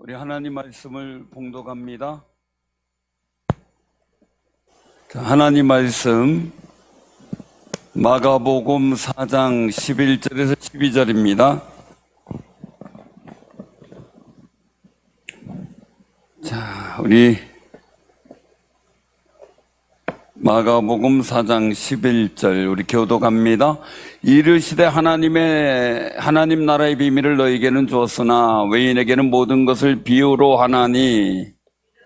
우리 하나님 말씀을 봉독합니다. 하나님 말씀 마가복음 4장 11절에서 12절입니다. 자, 우리 마가복음 4장 11절 우리 교독합니다. 이르시되 하나님 나라의 비밀을 너희에게는 주었으나 외인에게는 모든 것을 비유로 하나니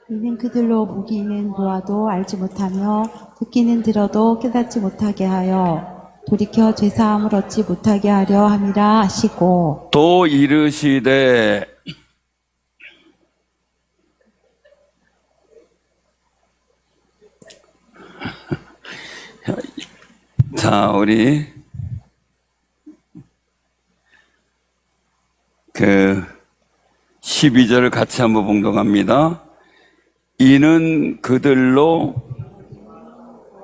이는 그들로 보기는 보아도 알지 못하며 듣기는 들어도 깨닫지 못하게 하여 돌이켜 죄사함을 얻지 못하게 하려 함이라 하시고, 또 이르시되 자, 우리 12절을 같이 한번 봉독합니다. 이는 그들로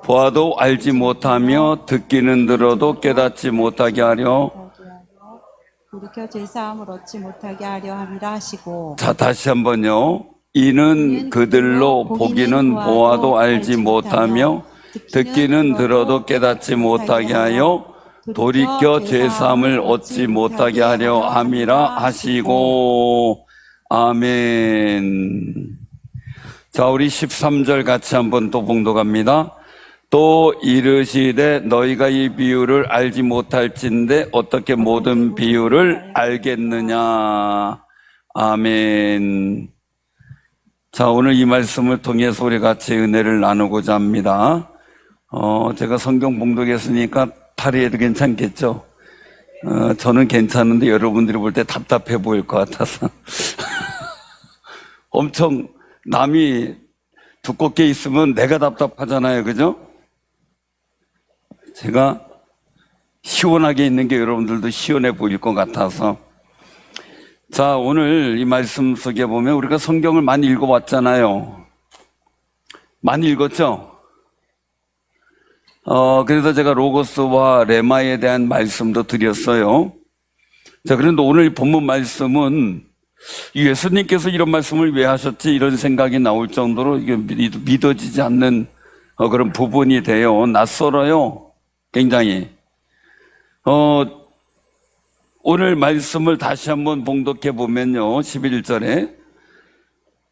보아도 알지 못하며 듣기는 들어도 깨닫지 못하게 하려. 돌이켜 죄사함을 얻지 못하게 하려 함이라 하시고. 자, 다시 한번요. 이는 그들로 보기는 보아도 알지 못하며 듣기는 들어도 깨닫지 못하게 하여 돌이켜 죄사함을 얻지 못하게 하려 함이라 하시고. 아멘. 자, 우리 13절 같이 한번 또 봉독합니다. 또 이르시되 너희가 이 비유를 알지 못할진데 어떻게 모든 비유를 알겠느냐. 아멘. 자, 오늘 이 말씀을 통해서 우리 같이 은혜를 나누고자 합니다. 제가 성경 봉독했으니까 탈의해도 괜찮겠죠? 저는 괜찮은데 여러분들이 볼 때 답답해 보일 것 같아서. 엄청 남이 두껍게 있으면 내가 답답하잖아요. 그죠? 제가 시원하게 있는 게 여러분들도 시원해 보일 것 같아서. 자, 오늘 이 말씀 속에 보면 우리가 성경을 많이 읽어봤잖아요. 많이 읽었죠? 그래서 제가 로고스와 레마에 대한 말씀도 드렸어요. 자, 그런데 오늘 본문 말씀은 예수님께서 이런 말씀을 왜 하셨지? 이런 생각이 나올 정도로 이게 믿어지지 않는 그런 부분이 돼요. 낯설어요. 굉장히. 오늘 말씀을 다시 한번 봉독해 보면요. 11절에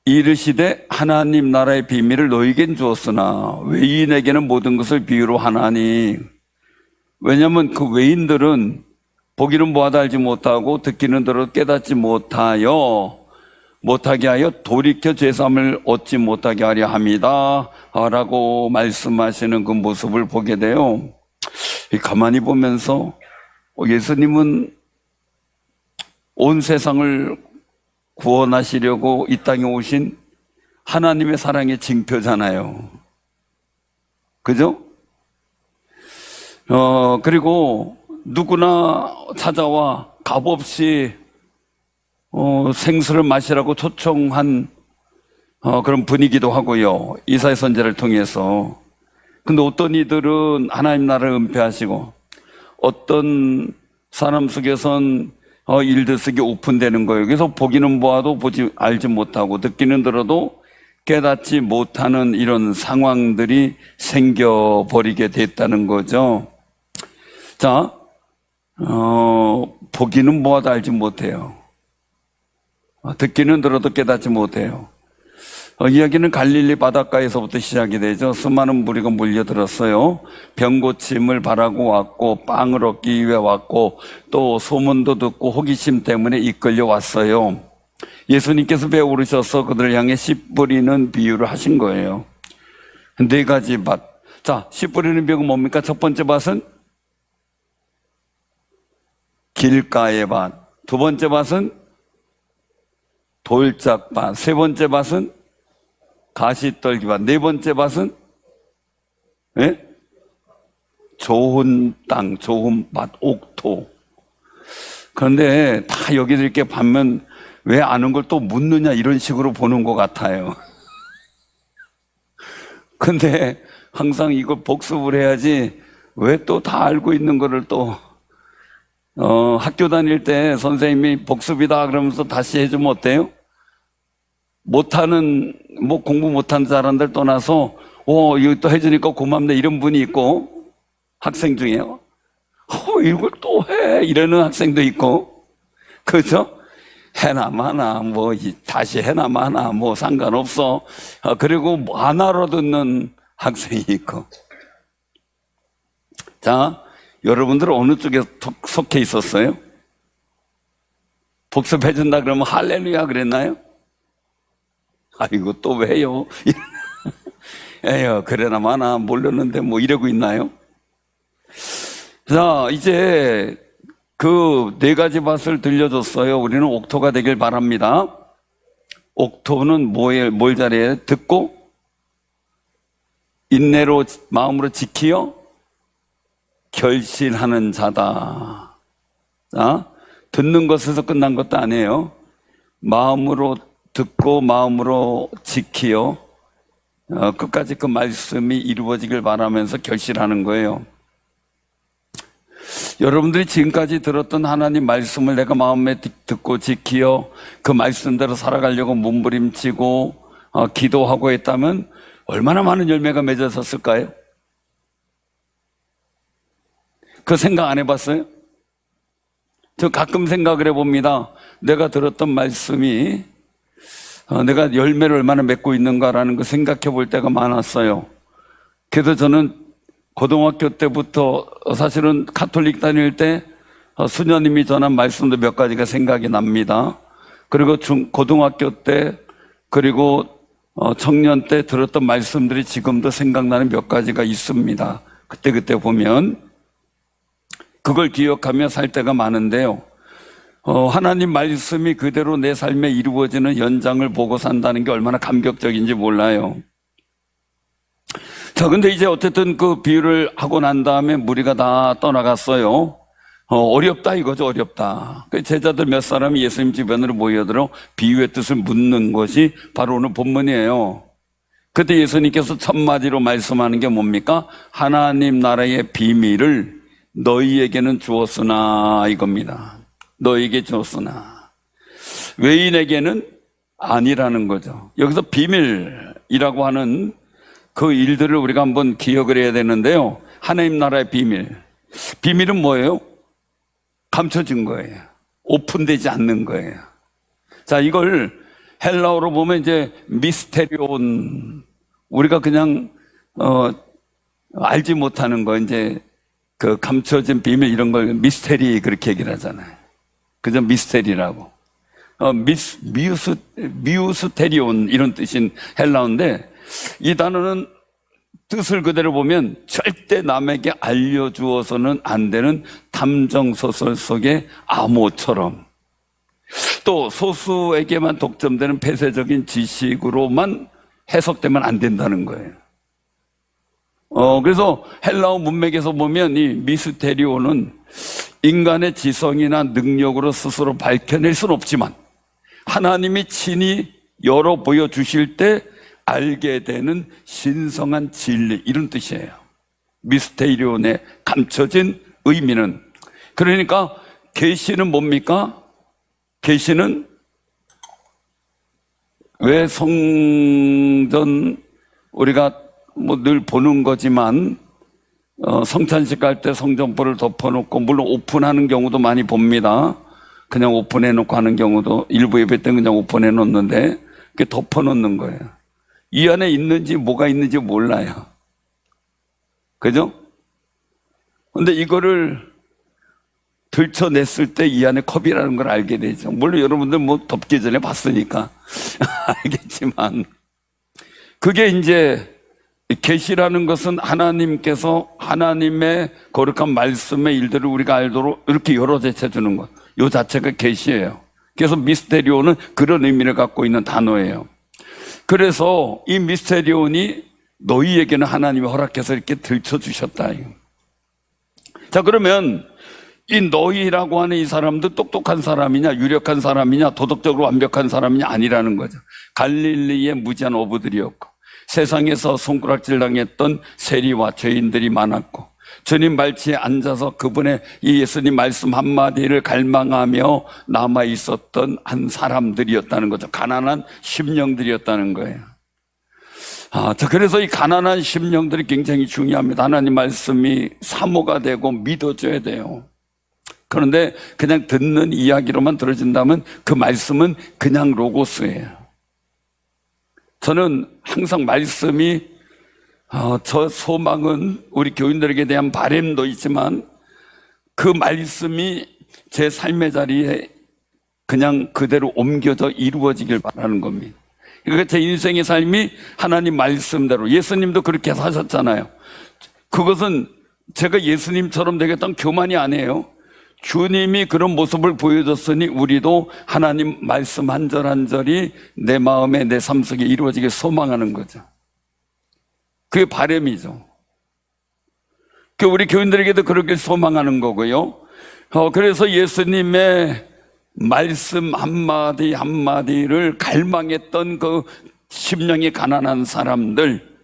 이르시되 하나님 나라의 비밀을 너희에겐 주었으나 외인에게는 모든 것을 비유로 하나니. 왜냐하면 그 외인들은 보기는 보아도 알지 못하고 듣기는 들어도 깨닫지 못하게 하여 돌이켜 죄사함을 얻지 못하게 하려 함이다 라고 말씀하시는 그 모습을 보게 돼요. 가만히 보면서 예수님은 온 세상을 구원하시려고 이 땅에 오신 하나님의 사랑의 징표잖아요. 그죠? 그리고 누구나 찾아와 값없이 생수를 마시라고 초청한 그런 분이기도 하고요. 이사야 선지자를 통해서. 근데 어떤 이들은 하나님 나라를 은폐하시고 어떤 사람 속에선 일들쓰기 오픈되는 거예요. 그래서 보기는 보아도 알지 못하고 듣기는 들어도 깨닫지 못하는 이런 상황들이 생겨버리게 됐다는 거죠. 자, 보기는 보아도 알지 못해요. 듣기는 들어도 깨닫지 못해요. 이야기는 갈릴리 바닷가에서부터 시작이 되죠. 수많은 무리가 몰려들었어요. 병고침을 바라고 왔고 빵을 얻기 위해 왔고 또 소문도 듣고 호기심 때문에 이끌려 왔어요. 예수님께서 배에 오르셔서 그들을 향해 씨 뿌리는 비유를 하신 거예요. 4가지 밭. 자, 씨 뿌리는 비유가 뭡니까? 첫 번째 밭은 길가의 밭. 두 번째 밭은 돌짝밭. 세 번째 밭은 가시떨기밭. 네 번째 밭은 좋은 땅, 좋은 밭, 옥토. 그런데 다 여기서 이렇게 보면 왜 아는 걸 또 묻느냐 이런 식으로 보는 것 같아요. 근데 항상 이걸 복습을 해야지 왜 또 다 알고 있는 거를 또 학교 다닐 때 선생님이 복습이다 그러면서 다시 해주면 어때요? 못하는, 뭐 공부 못하는 사람들 떠나서, 이거 또 해주니까 고맙네, 이런 분이 있고, 학생 중에요. 이걸 또 해, 이러는 학생도 있고, 그죠? 해나 마나, 다시 해나 마나, 상관없어. 그리고 안 알아듣는 학생이 있고. 자, 여러분들은 어느 쪽에 속해 있었어요? 복습해준다 그러면 할렐루야 그랬나요? 아이고, 또 왜요? 에휴, 그래나 마나 몰랐는데 이러고 있나요? 자, 이제 그 네 가지 밭을 들려줬어요. 우리는 옥토가 되길 바랍니다. 옥토는 뭘 잘해요? 듣고, 인내로, 마음으로 지키어, 결실하는 자다. 자, 듣는 것에서 끝난 것도 아니에요. 마음으로 듣고, 마음으로 지키어, 끝까지 그 말씀이 이루어지길 바라면서 결실하는 거예요. 여러분들이 지금까지 들었던 하나님 말씀을 내가 마음에 듣고 지키어 그 말씀대로 살아가려고 몸부림치고 기도하고 했다면 얼마나 많은 열매가 맺어졌을까요? 그 생각 안 해봤어요? 저 가끔 생각을 해봅니다. 내가 들었던 말씀이 내가 열매를 얼마나 맺고 있는가라는 거 생각해 볼 때가 많았어요. 그래서 저는 고등학교 때부터 사실은 카톨릭 다닐 때 수녀님이 전한 말씀도 몇 가지가 생각이 납니다. 그리고 고등학교 때 그리고 청년 때 들었던 말씀들이 지금도 생각나는 몇 가지가 있습니다. 그때 보면 그걸 기억하며 살 때가 많은데요. 하나님 말씀이 그대로 내 삶에 이루어지는 연장을 보고 산다는 게 얼마나 감격적인지 몰라요. 자, 근데 이제 어쨌든 그 비유를 하고 난 다음에 무리가 다 떠나갔어요. 어렵다 이거죠, 어렵다. 그 제자들 몇 사람이 예수님 주변으로 모여들어 비유의 뜻을 묻는 것이 바로 오늘 본문이에요. 그때 예수님께서 첫 마디로 말씀하는 게 뭡니까? 하나님 나라의 비밀을 너희에게는 주었으나 이겁니다. 너희에게 주었으나. 외인에게는 아니라는 거죠. 여기서 비밀이라고 하는 그 일들을 우리가 한번 기억을 해야 되는데요. 하나님 나라의 비밀. 비밀은 뭐예요? 감춰진 거예요. 오픈되지 않는 거예요. 자, 이걸 헬라어로 보면 이제 미스테리온. 우리가 그냥, 알지 못하는 거, 이제 그 감춰진 비밀 이런 걸 미스테리 그렇게 얘기를 하잖아요. 그저 미스테리라고. 미우스테리온 이런 뜻인 헬라어인데 이 단어는 뜻을 그대로 보면 절대 남에게 알려주어서는 안 되는 탐정소설 속의 암호처럼 또 소수에게만 독점되는 폐쇄적인 지식으로만 해석되면 안 된다는 거예요. 그래서 헬라어 문맥에서 보면 이 미스테리오는 인간의 지성이나 능력으로 스스로 밝혀낼 수는 없지만 하나님이 친히 열어 보여주실 때 알게 되는 신성한 진리 이런 뜻이에요. 미스테리온의 감춰진 의미는 그러니까 계시는 뭡니까? 계시는 왜 성전 우리가 늘 보는 거지만 성찬식 할 때 성전불을 덮어놓고 물론 오픈하는 경우도 많이 봅니다. 그냥 오픈해놓고 하는 경우도 일부 예배 때 그냥 오픈해놓는데 그게 덮어놓는 거예요. 이 안에 있는지 뭐가 있는지 몰라요. 그죠? 근데 이거를 들춰냈을 때 이 안에 컵이라는 걸 알게 되죠. 물론 여러분들 덮기 전에 봤으니까 알겠지만 그게 이제 계시라는 것은 하나님께서 하나님의 거룩한 말씀의 일들을 우리가 알도록 이렇게 열어 제쳐주는 것. 이 자체가 계시예요. 그래서 미스테리온은 그런 의미를 갖고 있는 단어예요. 그래서 이 미스테리온이 너희에게는 하나님이 허락해서 이렇게 들춰주셨다. 자, 그러면 이 너희라고 하는 이 사람도 똑똑한 사람이냐, 유력한 사람이냐, 도덕적으로 완벽한 사람이냐 아니라는 거죠. 갈릴리의 무지한 어부들이었고 세상에서 손가락질 당했던 세리와 죄인들이 많았고 주님 발치에 앉아서 그분의 이 예수님 말씀 한마디를 갈망하며 남아 있었던 한 사람들이었다는 거죠. 가난한 심령들이었다는 거예요. 그래서 이 가난한 심령들이 굉장히 중요합니다. 하나님 말씀이 사모가 되고 믿어져야 돼요. 그런데 그냥 듣는 이야기로만 들어진다면 그 말씀은 그냥 로고스예요. 저는 항상 말씀이 저 소망은 우리 교인들에게 대한 바람도 있지만 그 말씀이 제 삶의 자리에 그냥 그대로 옮겨져 이루어지길 바라는 겁니다. 그러니까 제 인생의 삶이 하나님 말씀대로, 예수님도 그렇게 사셨잖아요. 그것은 제가 예수님처럼 되겠다는 교만이 아니에요. 주님이 그런 모습을 보여줬으니 우리도 하나님 말씀 한 절 한 절이 내 마음에 내 삶 속에 이루어지길 소망하는 거죠. 그게 바람이죠. 우리 교인들에게도 그렇게 소망하는 거고요. 그래서 예수님의 말씀 한마디 한마디를 갈망했던 그 심령이 가난한 사람들,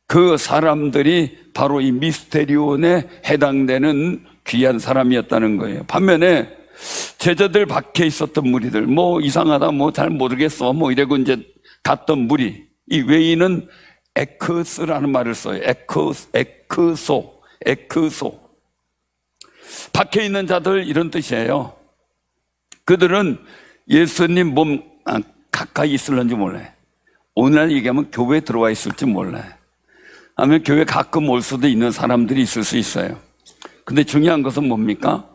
그 사람들이 바로 이 미스테리온에 해당되는 귀한 사람이었다는 거예요. 반면에 제자들 밖에 있었던 무리들, 이상하다, 잘 모르겠어, 이러고 이제 갔던 무리, 이 외인은 에크스라는 말을 써요. 에크소. 밖에 있는 자들, 이런 뜻이에요. 그들은 예수님 몸 가까이 있을런지 몰라요. 오늘날 얘기하면 교회에 들어와 있을지 몰라요. 아니면 교회 가끔 올 수도 있는 사람들이 있을 수 있어요. 근데 중요한 것은 뭡니까?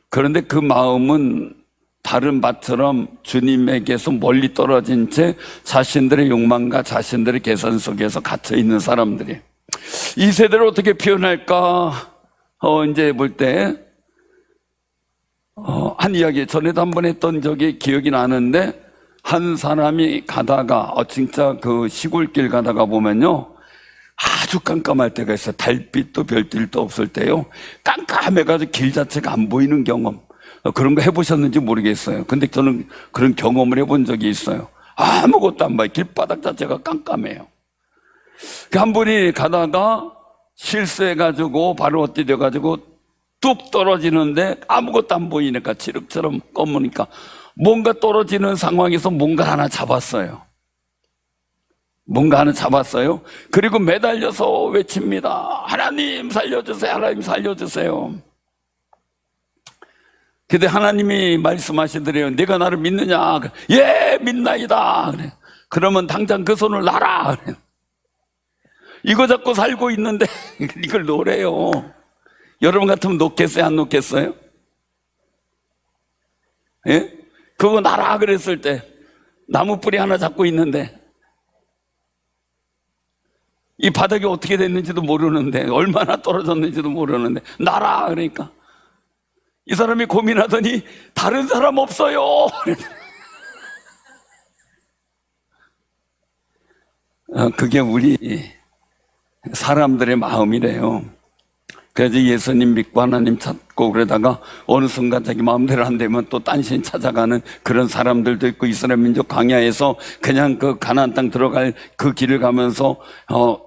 그런데 그 마음은 다른 밭처럼 주님에게서 멀리 떨어진 채 자신들의 욕망과 자신들의 계산 속에서 갇혀 있는 사람들이. 이 세대를 어떻게 표현할까? 이제 볼 때, 한 이야기, 전에도 한번 했던 적이 기억이 나는데, 한 사람이 가다가, 진짜 그 시골길 가다가 보면요, 아주 깜깜할 때가 있어요. 달빛도 별빛도 없을 때요. 깜깜해가지고 길 자체가 안 보이는 경험. 그런 거 해보셨는지 모르겠어요. 근데 저는 그런 경험을 해본 적이 있어요. 아무것도 안 봐요. 길바닥 자체가 깜깜해요. 한 분이 가다가 실수해가지고 바로 엇디뎌가지고 뚝 떨어지는데 아무것도 안 보이니까 칠흑처럼 검으니까 뭔가 떨어지는 상황에서 뭔가 하나 잡았어요. 그리고 매달려서 외칩니다. 하나님 살려주세요. 하나님 살려주세요. 근데 하나님이 말씀하시더래요. 네가 나를 믿느냐? 예, 믿나이다. 그래. 그러면 당장 그 손을 놔라. 그래. 이거 잡고 살고 있는데 이걸 놓으래요. 여러분 같으면 놓겠어요? 안 놓겠어요? 예? 그거 놔라 그랬을 때 나무 뿌리 하나 잡고 있는데 이 바닥이 어떻게 됐는지도 모르는데 얼마나 떨어졌는지도 모르는데 놔라 그러니까 이 사람이 고민하더니 다른 사람 없어요. 그게 우리 사람들의 마음이래요. 그래서 예수님 믿고 하나님 찾고 그러다가 어느 순간 자기 마음대로 안 되면 또 딴신 찾아가는 그런 사람들도 있고, 이스라엘 민족 광야에서 그냥 그 가나안 땅 들어갈 그 길을 가면서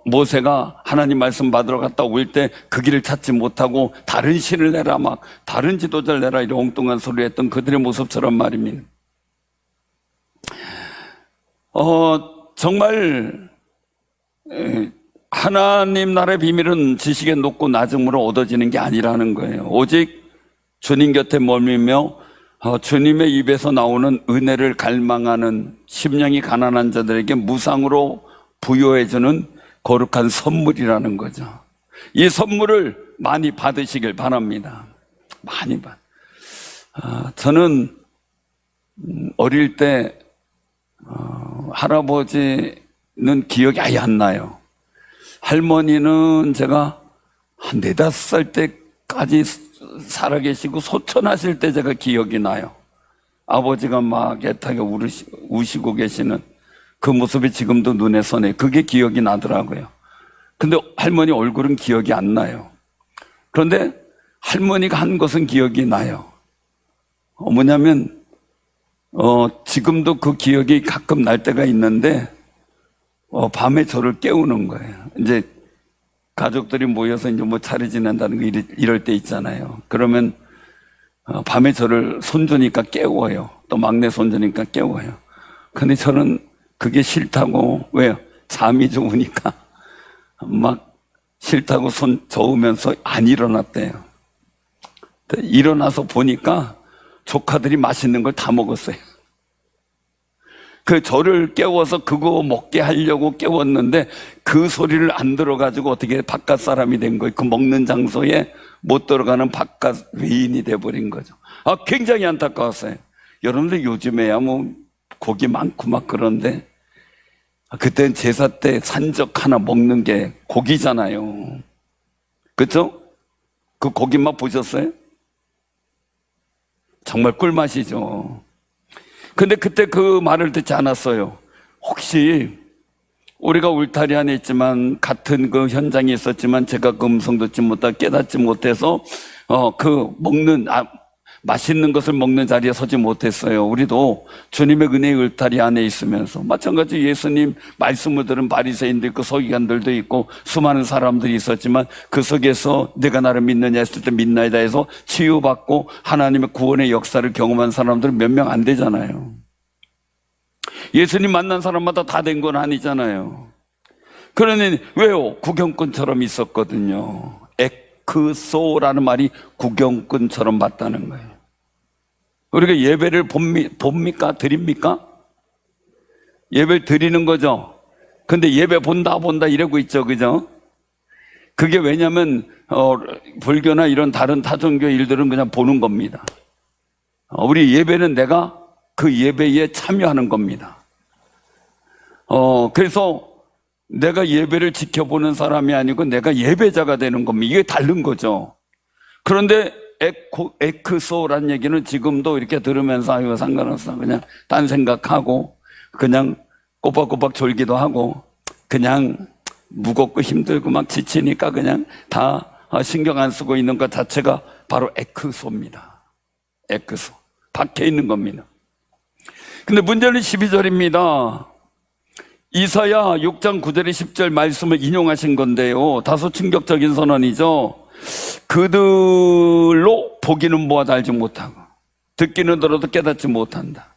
모세가 하나님 말씀 받으러 갔다 올 때 그 길을 찾지 못하고 다른 신을 내라, 막 다른 지도자를 내라, 이런 엉뚱한 소리 했던 그들의 모습처럼 말입니다. 정말 하나님 나라의 비밀은 지식의 높고 낮음으로 얻어지는 게 아니라는 거예요. 오직 주님 곁에 머물며 주님의 입에서 나오는 은혜를 갈망하는 심령이 가난한 자들에게 무상으로 부여해주는 거룩한 선물이라는 거죠. 이 선물을 많이 받으시길 바랍니다. 많이 받. 저는 어릴 때 할아버지는 기억이 아예 안 나요. 할머니는 제가 한 4, 5살 때까지 살아계시고 소천하실 때 제가 기억이 나요. 아버지가 막 애타게 우시고 계시는 그 모습이 지금도 눈에 선해. 그게 기억이 나더라고요. 근데 할머니 얼굴은 기억이 안 나요. 그런데 할머니가 한 것은 기억이 나요. 뭐냐면 지금도 그 기억이 가끔 날 때가 있는데 밤에 저를 깨우는 거예요. 이제 가족들이 모여서 이제 뭐 차례 지낸다는 거 이럴 때 있잖아요. 그러면 밤에 저를 손주니까 깨워요. 또 막내 손주니까 깨워요. 근데 저는 그게 싫다고, 왜요? 잠이 좋으니까 막 싫다고 손 저으면서 안 일어났대요. 일어나서 보니까 조카들이 맛있는 걸 다 먹었어요. 그 저를 깨워서 그거 먹게 하려고 깨웠는데 그 소리를 안 들어가지고 어떻게 바깥 사람이 된 거예요. 그 먹는 장소에 못 들어가는 바깥 외인이 돼버린 거죠. 굉장히 안타까웠어요. 여러분들 요즘에야 뭐 고기 많고 막 그런데 그때는 제사 때 산적 하나 먹는 게 고기잖아요. 그렇죠? 그 고기 맛 보셨어요? 정말 꿀맛이죠. 근데 그때 그 말을 듣지 않았어요. 혹시 우리가 울타리 안에 있지만 같은 그 현장에 있었지만 제가 그 음성 듣지 못하고 깨닫지 못해서 맛있는 것을 먹는 자리에 서지 못했어요. 우리도 주님의 은혜의 울타리 안에 있으면서 마찬가지 예수님 말씀을 들은 바리새인도 있고 서기관들도 있고 수많은 사람들이 있었지만 그 속에서 내가 나를 믿느냐 했을 때 믿나이다 해서 치유받고 하나님의 구원의 역사를 경험한 사람들은 몇 명 안 되잖아요. 예수님 만난 사람마다 다 된 건 아니잖아요. 그러니 왜요? 구경꾼처럼 있었거든요. 에크소라는 말이 구경꾼처럼 맞다는 거예요. 우리가 예배를 봅니까? 드립니까? 예배를 드리는 거죠. 근데 예배 본다 이러고 있죠. 그죠? 그게 왜냐면 불교나 이런 다른 타종교 일들은 그냥 보는 겁니다. 우리 예배는 내가 그 예배에 참여하는 겁니다. 그래서 내가 예배를 지켜보는 사람이 아니고 내가 예배자가 되는 겁니다. 이게 다른 거죠. 그런데 에크소라는 얘기는 지금도 이렇게 들으면서 이거 상관없어. 그냥 딴 생각하고 그냥 꼬박꼬박 졸기도 하고 그냥 무겁고 힘들고 막 지치니까 그냥 다 신경 안 쓰고 있는 것 자체가 바로 에크소입니다. 에크소. 밖에 있는 겁니다. 근데 문제는 12절입니다. 이사야 6장 9절에 10절 말씀을 인용하신 건데요. 다소 충격적인 선언이죠. 그들로 보기는 보아도 알지 못하고 듣기는 들어도 깨닫지 못한다.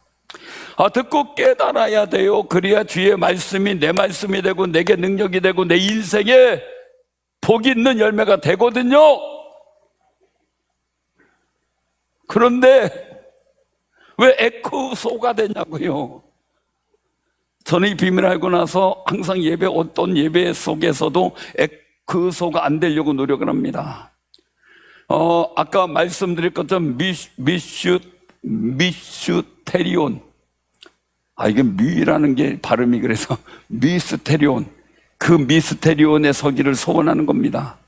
듣고 깨달아야 돼요. 그래야 주의 말씀이 내 말씀이 되고 내게 능력이 되고 내 인생에 복이 있는 열매가 되거든요. 그런데 왜 에크소가 되냐고요. 저는 이 비밀을 알고 나서 항상 어떤 예배 속에서도 에크소가 안 되려고 노력을 합니다. 아까 말씀드릴 것처럼 미슈테리온. 이게 미라는 게 발음이 그래서 미스테리온. 그 미스테리온에 서기를 소원하는 겁니다.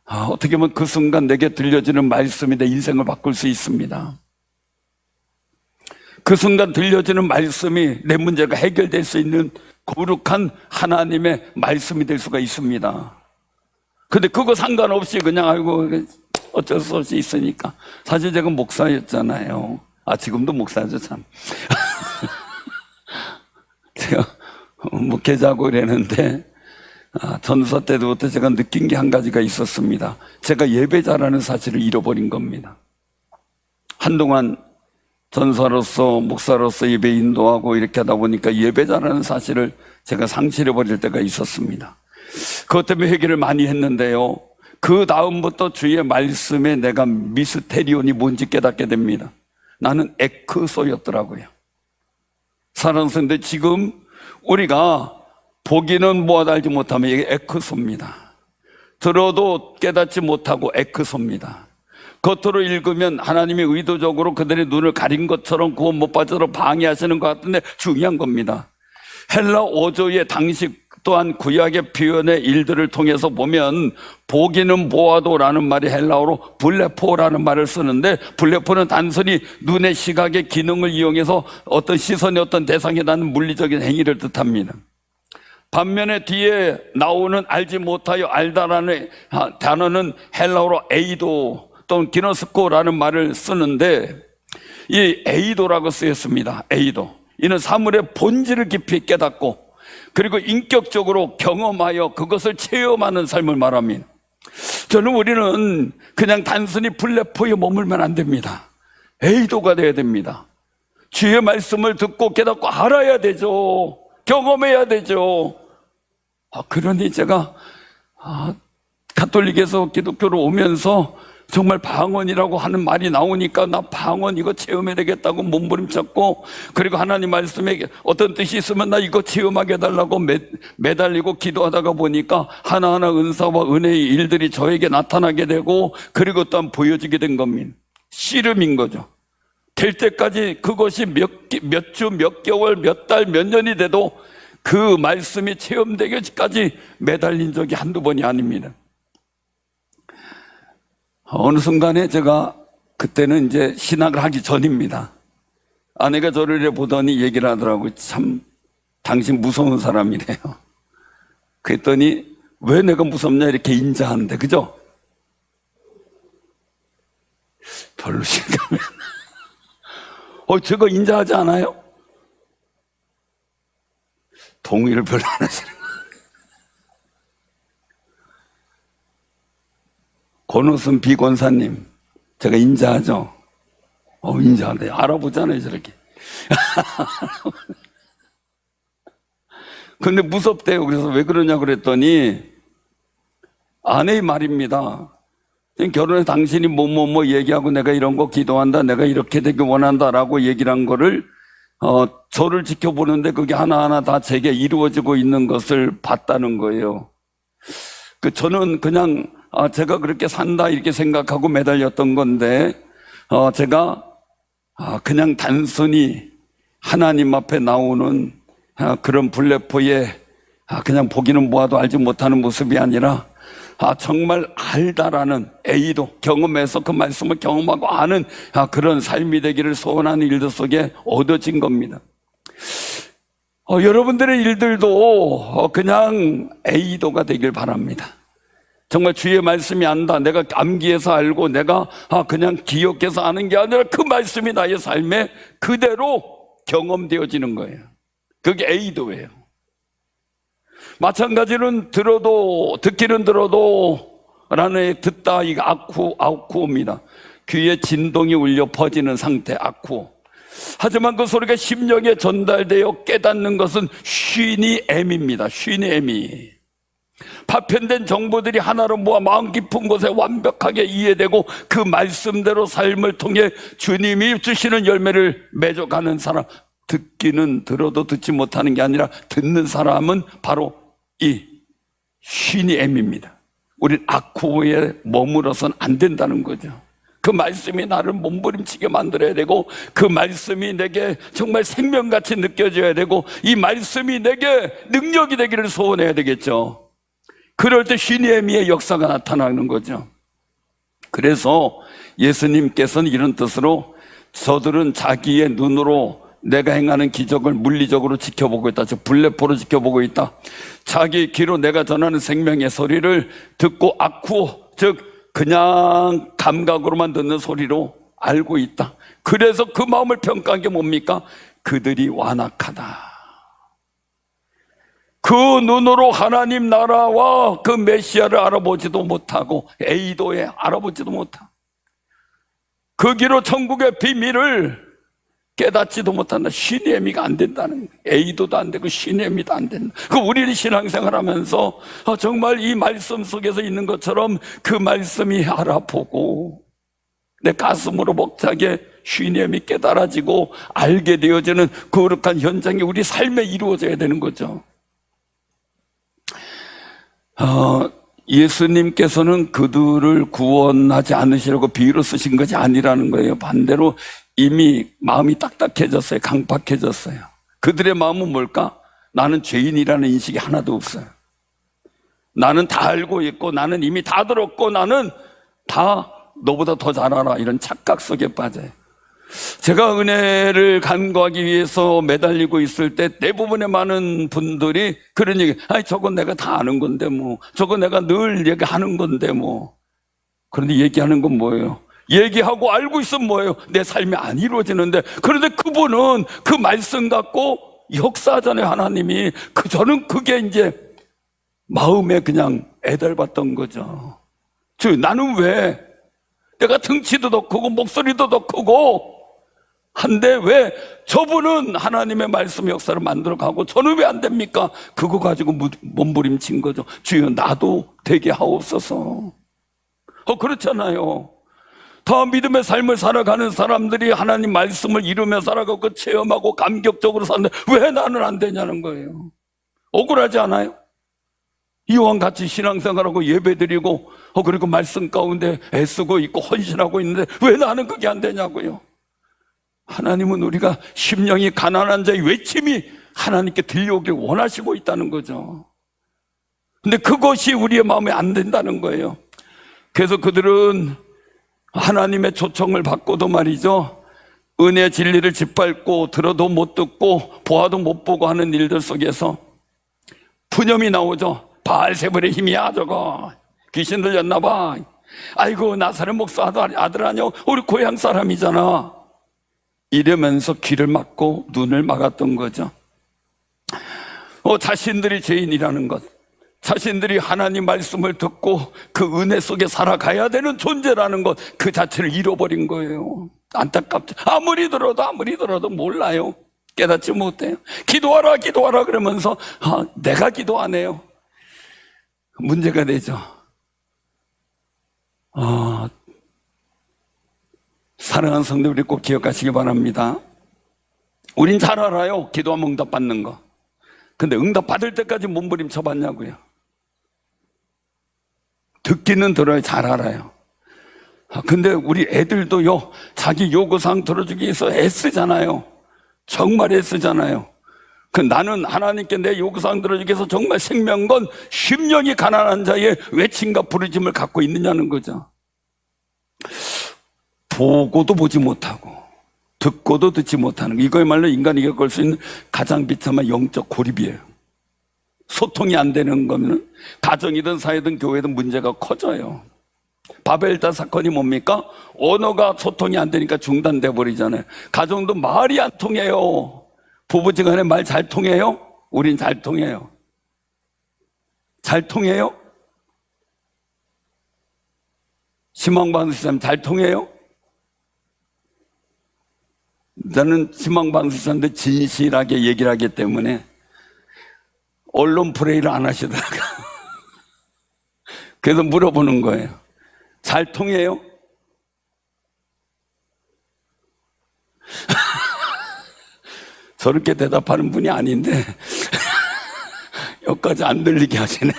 어떻게 보면 그 순간 내게 들려지는 말씀이 내 인생을 바꿀 수 있습니다. 그 순간 들려지는 말씀이 내 문제가 해결될 수 있는 거룩한 하나님의 말씀이 될 수가 있습니다. 근데 그거 상관없이 그냥 어쩔 수 없이 있으니까. 사실 제가 목사였잖아요. 지금도 목사죠 참. 제가 목회자고 이랬는데 전사 때부터 제가 느낀 게 한 가지가 있었습니다. 제가 예배자라는 사실을 잃어버린 겁니다. 한동안 전사로서 목사로서 예배 인도하고 이렇게 하다 보니까 예배자라는 사실을 제가 상실해버릴 때가 있었습니다. 그것 때문에 회개를 많이 했는데요. 그 다음부터 주의 말씀에 내가 미스테리온이 뭔지 깨닫게 됩니다. 나는 에크소였더라고요. 사랑하는 성도들, 지금 우리가 보기는 보아도 알지 못하면 이게 에크소입니다. 들어도 깨닫지 못하고 에크소입니다. 겉으로 읽으면 하나님이 의도적으로 그들의 눈을 가린 것처럼 구원 못 받도록 방해하시는 것 같은데 중요한 겁니다. 헬라 어조의 당식 또한 구약의 표현의 일들을 통해서 보면 보기는 보아도라는 말이 헬라어로 블레포라는 말을 쓰는데 블레포는 단순히 눈의 시각의 기능을 이용해서 어떤 시선의 어떤 대상에 닿는 물리적인 행위를 뜻합니다. 반면에 뒤에 나오는 알지 못하여 알다라는 단어는 헬라어로 에이도 또는 기노스코라는 말을 쓰는데 이 에이도라고 쓰였습니다. 에이도. 이는 사물의 본질을 깊이 깨닫고 그리고 인격적으로 경험하여 그것을 체험하는 삶을 말합니다. 저는 우리는 그냥 단순히 블레포에 머물면 안 됩니다. 에이도가 돼야 됩니다. 주의 말씀을 듣고 깨닫고 알아야 되죠. 경험해야 되죠. 그러니 제가 가톨릭에서 기독교로 오면서 정말 방언이라고 하는 말이 나오니까 나 방언 이거 체험해야 되겠다고 몸부림쳤고, 그리고 하나님 말씀에 어떤 뜻이 있으면 나 이거 체험하게 해달라고 매달리고 기도하다가 보니까 하나하나 은사와 은혜의 일들이 저에게 나타나게 되고, 그리고 또한 보여지게 된 겁니다. 씨름인 거죠. 될 때까지 그것이 몇 주, 몇 개월, 몇 달, 몇 년이 돼도 그 말씀이 체험되기까지 매달린 적이 한두 번이 아닙니다. 어느 순간에 제가, 그때는 이제 신학을 하기 전입니다. 아내가 저를 이렇게 보더니 얘기를 하더라고요. 참 당신 무서운 사람이래요. 그랬더니 왜 내가 무섭냐 이렇게 인자하는데, 그죠? 별로 실감이 안 나. 저거 인자하지 않아요? 동의를 별로 안 하시는 거예요. 권우순 비권사님, 제가 인자하죠? 인자하네. 알아보잖아요, 저렇게. 근데 무섭대요. 그래서 왜 그러냐 그랬더니, 아내의 말입니다. 결혼해서 당신이 뭐 얘기하고 내가 이런 거 기도한다, 내가 이렇게 되길 원한다라고 얘기를 한 거를, 저를 지켜보는데 그게 하나하나 다 제게 이루어지고 있는 것을 봤다는 거예요. 저는 그냥, 제가 그렇게 산다 이렇게 생각하고 매달렸던 건데, 제가 그냥 단순히 하나님 앞에 나오는 그런 블레포에 그냥 보기는 보아도 알지 못하는 모습이 아니라, 정말 알다라는 A도 경험해서 그 말씀을 경험하고 아는 그런 삶이 되기를 소원하는 일들 속에 얻어진 겁니다. 여러분들의 일들도 그냥 A도가 되길 바랍니다. 정말 주의 말씀이 안다, 내가 암기해서 알고 내가 그냥 기억해서 아는 게 아니라 그 말씀이 나의 삶에 그대로 경험되어지는 거예요. 그게 A도예요. 마찬가지로는 듣기는 들어도 라는 듣다, 이거 아쿠오입니다. 귀에 진동이 울려 퍼지는 상태, 아쿠오. 하지만 그 소리가 심령에 전달되어 깨닫는 것은 쉰이 M입니다. 쉰이 M이. 파편된 정보들이 하나로 모아 마음 깊은 곳에 완벽하게 이해되고 그 말씀대로 삶을 통해 주님이 주시는 열매를 맺어가는 사람. 듣기는 들어도 듣지 못하는 게 아니라 듣는 사람은 바로 이 쉰이 M입니다. 우린 아쿠오에 머물어서는 안 된다는 거죠. 그 말씀이 나를 몸부림치게 만들어야 되고, 그 말씀이 내게 정말 생명같이 느껴져야 되고, 이 말씀이 내게 능력이 되기를 소원해야 되겠죠. 그럴 때 쉰이 M의 역사가 나타나는 거죠. 그래서 예수님께서는 이런 뜻으로 저들은 자기의 눈으로 내가 행하는 기적을 물리적으로 지켜보고 있다. 즉 블레포로 지켜보고 있다. 자기 귀로 내가 전하는 생명의 소리를 듣고 아쿠오, 즉 그냥 감각으로만 듣는 소리로 알고 있다. 그래서 그 마음을 평가한 게 뭡니까? 그들이 완악하다. 그 눈으로 하나님 나라와 그 메시아를 알아보지도 못하고 A도에 알아보지도 못하고 그 귀로 천국의 비밀을 깨닫지도 못한다. 신의미가 안 된다는 거예요. A도도 안 되고 신의미도 안 된다. 우리는 신앙생활하면서 정말 이 말씀 속에서 있는 것처럼 그 말씀이 알아보고 내 가슴으로 벅차게 신의미 깨달아지고 알게 되어지는 거룩한 현장이 우리 삶에 이루어져야 되는 거죠. 예수님께서는 그들을 구원하지 않으시려고 비유로 쓰신 것이 아니라는 거예요. 반대로 이미 마음이 딱딱해졌어요. 강팍해졌어요. 그들의 마음은 뭘까? 나는 죄인이라는 인식이 하나도 없어요. 나는 다 알고 있고, 나는 이미 다 들었고, 나는 다 너보다 더 잘 알아. 이런 착각 속에 빠져요. 제가 은혜를 간구하기 위해서 매달리고 있을 때 대부분의 많은 분들이 그런 얘기, 저건 내가 다 아는 건데 뭐, 저건 내가 늘 얘기하는 건데 뭐. 그런데 얘기하는 건 뭐예요? 얘기하고 알고 있으면 뭐예요? 내 삶이 안 이루어지는데. 그런데 그분은 그 말씀 갖고 역사하잖아요, 하나님이. 저는 그게 이제 마음에 그냥 애달봤던 거죠. 나는 왜 내가 등치도 더 크고 목소리도 더 크고 한데 왜 저분은 하나님의 말씀 역사를 만들어가고 저는 왜 안 됩니까? 그거 가지고 몸부림친 거죠. 주여 나도 되게 하옵소서. 그렇잖아요. 다 믿음의 삶을 살아가는 사람들이 하나님 말씀을 이루며 살아가고 체험하고 감격적으로 사는데 왜 나는 안 되냐는 거예요. 억울하지 않아요? 이와 같이 신앙생활하고 예배드리고 그리고 말씀 가운데 애쓰고 있고 헌신하고 있는데 왜 나는 그게 안 되냐고요. 하나님은 우리가 심령이 가난한 자의 외침이 하나님께 들려오길 원하시고 있다는 거죠. 근데 그것이 우리의 마음에 안 된다는 거예요. 그래서 그들은 하나님의 초청을 받고도 말이죠, 은혜 진리를 짓밟고 들어도 못 듣고 보아도 못 보고 하는 일들 속에서 푸념이 나오죠. 바알세불의 힘이야 저거, 귀신 들렸나 봐. 아이고 나사렛 목사 아들 아니야, 우리 고향 사람이잖아. 이러면서 귀를 막고 눈을 막았던 거죠. 자신들이 죄인이라는 것, 자신들이 하나님 말씀을 듣고 그 은혜 속에 살아가야 되는 존재라는 것, 그 자체를 잃어버린 거예요. 안타깝죠. 아무리 들어도 몰라요. 깨닫지 못해요. 기도하라 그러면서 내가 기도 안 해요. 문제가 되죠. 사랑하는 성도들이 꼭 기억하시기 바랍니다. 우린 잘 알아요, 기도하면 응답 받는 거. 근데 응답 받을 때까지 몸부림쳐 봤냐고요. 듣기는 들어야 잘 알아요. 근데 우리 애들도요, 자기 요구사항 들어주기 위해서 애쓰잖아요. 정말 애쓰잖아요. 나는 하나님께 내 요구사항 들어주기 위해서 정말 생명건 심령이 가난한 자의 외침과 부르짐을 갖고 있느냐는 거죠. 보고도 보지 못하고 듣고도 듣지 못하는 거, 이거야말로 인간이 겪을 수 있는 가장 비참한 영적 고립이에요. 소통이 안 되는 거면 가정이든 사회든 교회든 문제가 커져요. 바벨탑 사건이 뭡니까? 언어가 소통이 안 되니까 중단돼 버리잖아요. 가정도 말이 안 통해요. 부부지간에 말 잘 통해요? 우린 잘 통해요. 잘 통해요? 희망방송 사람 잘 통해요? 저는 희망방송 사람들 진실하게 얘기를 하기 때문에 언론 플레이를 안 하시더라고요. 그래서 물어보는 거예요. 잘 통해요? 저렇게 대답하는 분이 아닌데 여기까지 안 들리게 하시네.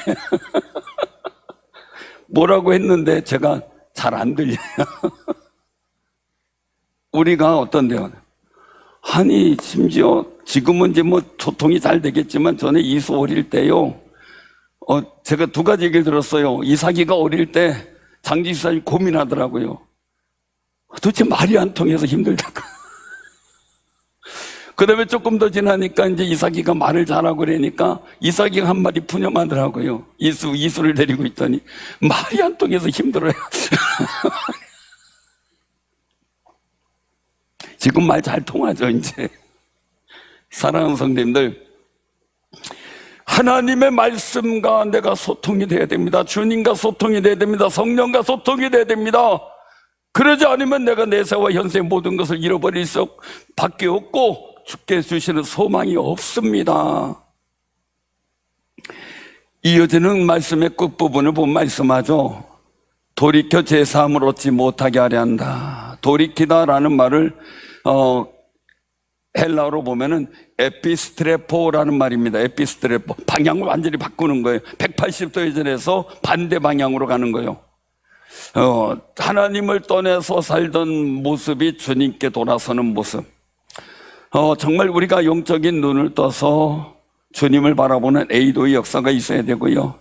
뭐라고 했는데 제가 잘 안 들려요. 우리가 어떤데요? 아니 심지어 지금은 이제 뭐 소통이 잘 되겠지만 전에 이수 어릴 때요, 제가 두 가지 얘기를 들었어요. 이삭이가 어릴 때 장지사님 고민하더라고요. 도대체 말이 안 통해서 힘들다고. 그 다음에 조금 더 지나니까 이제 이삭이가 말을 잘하고 그러니까 이삭이가 한 마디 푸념하더라고요. 이수를 데리고 있더니 말이 안 통해서 힘들어요. 지금 말 잘 통하죠, 이제. 사랑하는 성도님들, 하나님의 말씀과 내가 소통이 돼야 됩니다. 주님과 소통이 돼야 됩니다. 성령과 소통이 돼야 됩니다. 그러지 않으면 내가 내세와 현세의 모든 것을 잃어버릴 수밖에 없고 주께 주시는 소망이 없습니다. 이어지는 말씀의 끝부분을 보면 말씀하죠. 돌이켜 제 사함을 얻지 못하게 하려 한다. 돌이키다라는 말을 헬라어로 보면은 에피스트레포라는 말입니다. 에피스트레포, 방향을 완전히 바꾸는 거예요. 180도 회전해서 반대 방향으로 가는 거예요. 하나님을 떠나서 살던 모습이 주님께 돌아서는 모습. 정말 우리가 영적인 눈을 떠서 주님을 바라보는 에이도의 역사가 있어야 되고요.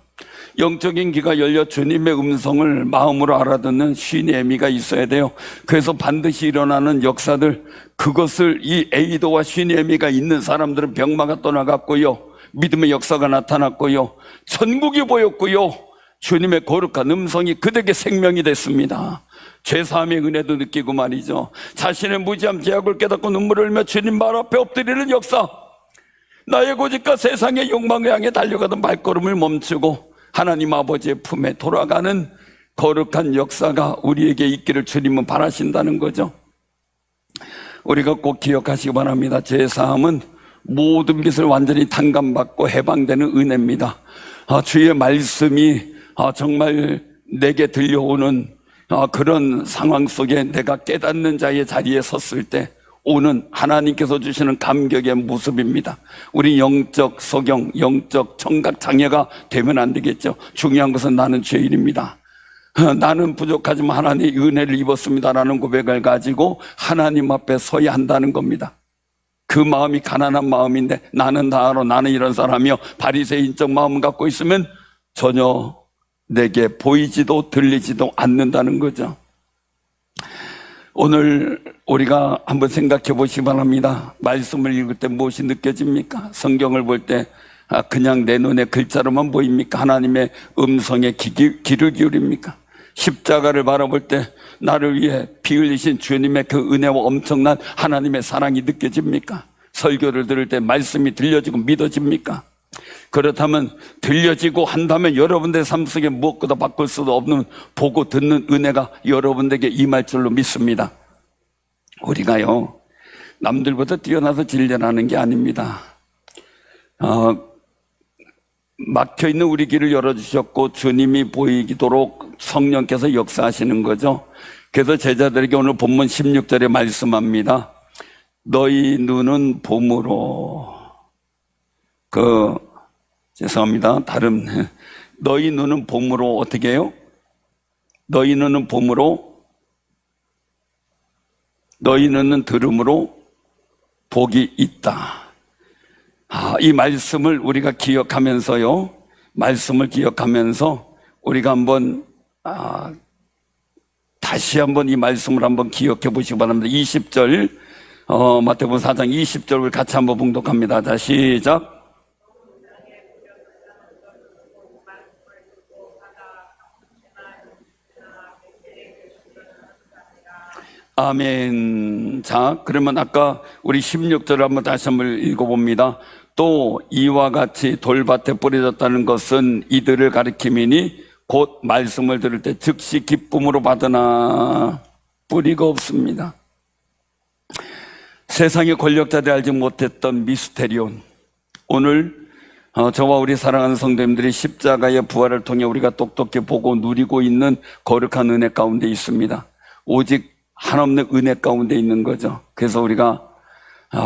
영적인 귀가 열려 주님의 음성을 마음으로 알아듣는 쉬니에미가 있어야 돼요. 그래서 반드시 일어나는 역사들, 그것을 이 에이도와 쉬니에미가 있는 사람들은 병마가 떠나갔고요, 믿음의 역사가 나타났고요, 천국이 보였고요, 주님의 거룩한 음성이 그들에게 생명이 됐습니다. 죄사함의 은혜도 느끼고 말이죠. 자신의 무지함 죄악을 깨닫고 눈물을 흘며 주님 말 앞에 엎드리는 역사, 나의 고집과 세상의 욕망을 향해 달려가던 발걸음을 멈추고 하나님 아버지의 품에 돌아가는 거룩한 역사가 우리에게 있기를 주님은 바라신다는 거죠. 우리가 꼭 기억하시기 바랍니다. 죄사함은 모든 빚을 완전히 탕감받고 해방되는 은혜입니다. 주의 말씀이 정말 내게 들려오는 그런 상황 속에 내가 깨닫는 자의 자리에 섰을 때 오는 하나님께서 주시는 감격의 모습입니다. 우리 영적 소경, 영적 청각 장애가 되면 안 되겠죠. 중요한 것은 나는 죄인입니다. 나는 부족하지만 하나님의 은혜를 입었습니다라는 고백을 가지고 하나님 앞에 서야 한다는 겁니다. 그 마음이 가난한 마음인데 나는 다 알아, 나는 이런 사람이요, 바리새인적 마음을 갖고 있으면 전혀 내게 보이지도 들리지도 않는다는 거죠. 오늘 우리가 한번 생각해 보시기 바랍니다. 말씀을 읽을 때 무엇이 느껴집니까? 성경을 볼 때 그냥 내 눈에 글자로만 보입니까? 하나님의 음성에 귀를 기울입니까? 십자가를 바라볼 때 나를 위해 피 흘리신 주님의 그 은혜와 엄청난 하나님의 사랑이 느껴집니까? 설교를 들을 때 말씀이 들려지고 믿어집니까? 그렇다면 들려지고 한다면 여러분들의 삶 속에 무엇보다 바꿀 수도 없는 보고 듣는 은혜가 여러분들에게 임할 줄로 믿습니다. 우리가요, 남들보다 뛰어나서 진리하는 게 아닙니다. 막혀있는 우리 길을 열어주셨고 주님이 보이도록 성령께서 역사하시는 거죠. 그래서 제자들에게 오늘 본문 16절에 말씀합니다. 너희 눈은 봄으로 죄송합니다. 너희 눈은 봄으로 어떻게 해요? 너희 눈은 봄으로, 너희 눈은 들음으로 복이 있다. 이 말씀을 우리가 기억하면서요, 말씀을 기억하면서 우리가 한번 다시 한번 이 말씀을 한번 기억해 보시기 바랍니다. 20절, 마태복음 4장 20절을 같이 한번 봉독합니다. 자, 시작. 아멘. 자, 그러면 아까 우리 16절을 한번 다시 한번 읽어봅니다. 또 이와 같이 돌밭에 뿌려졌다는 것은 이들을 가리킴이니 곧 말씀을 들을 때 즉시 기쁨으로 받으나 뿌리가 없습니다. 세상의 권력자들이 알지 못했던 미스테리온, 오늘 저와 우리 사랑하는 성도님들이 십자가의 부활을 통해 우리가 똑똑히 보고 누리고 있는 거룩한 은혜 가운데 있습니다. 오직 한없는 은혜 가운데 있는 거죠. 그래서 우리가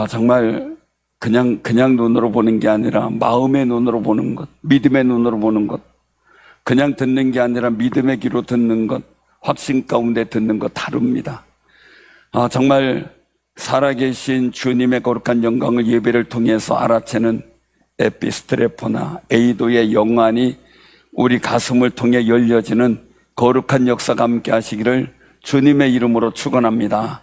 정말 그냥 눈으로 보는 게 아니라 마음의 눈으로 보는 것, 믿음의 눈으로 보는 것, 그냥 듣는 게 아니라 믿음의 귀로 듣는 것, 확신 가운데 듣는 것 다릅니다. 정말 살아계신 주님의 거룩한 영광을 예배를 통해서 알아채는 에피스트레포나 에이도의 영안이 우리 가슴을 통해 열려지는 거룩한 역사가 함께 하시기를 주님의 이름으로 축원합니다.